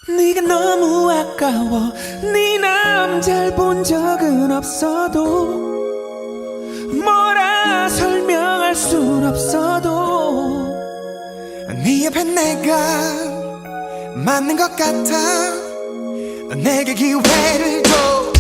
네가 너무 아까워. 네 남잘 본 적은 없어도 뭐라 설명할 순 없어도 네 옆에 내가 맞는 것 같아. 내게 기회를 줘.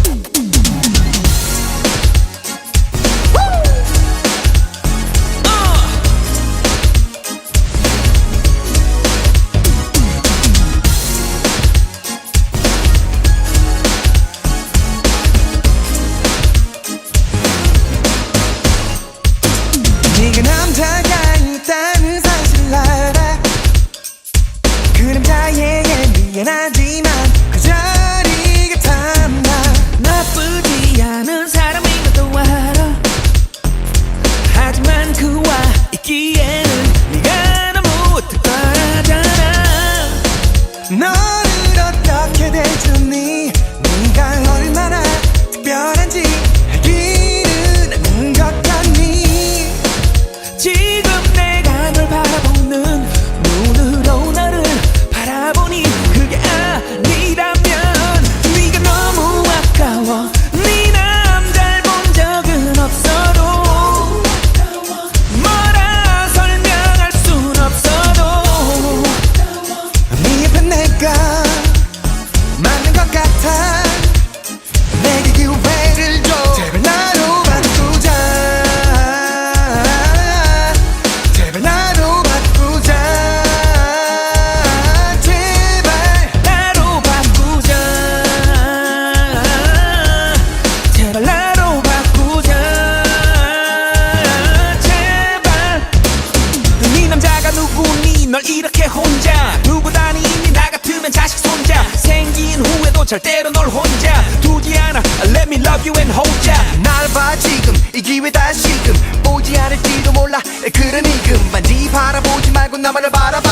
네가 남자가 있다는 사실을 알아. 그 남자에게 미안하지만 그 자리가 탐나. 나쁘지 않은 사람인 것도 알아. 하지만 그와 있기에는 네가 너무 특별하잖아. 너를 어떻게 대줬니? 네가 얼마나 특별한지 알기는 않는 것 같니? 지금 내가 널 바라보는 눈으로 너를 바라보니 그게 아니라면 네가 너무 아까워. 네 남잘 본 적은 없어도 뭐라 설명할 순 없어도 네 옆에 내가 맞는 것 같아. 내게 기회를 줘. 제발 나로 바꾸자. 제발 나로 바꾸자. 제발 나로 바꾸자. 제발 나로 바꾸자. 제발. 네 남자가 누구니? 널 이렇게 혼자 두고 다니니? 나 같으면 자식 손자 생긴 후에도 절대로 널 혼자 두지 않아. Let me love you and hold ya. 날 봐 지금 이 기회 다시금 오지 않을지도 몰라. 그러니 그만 네 바라보지 말고 나만을 바라봐.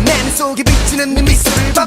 내 눈 속에 비치는 네 미소를 봐.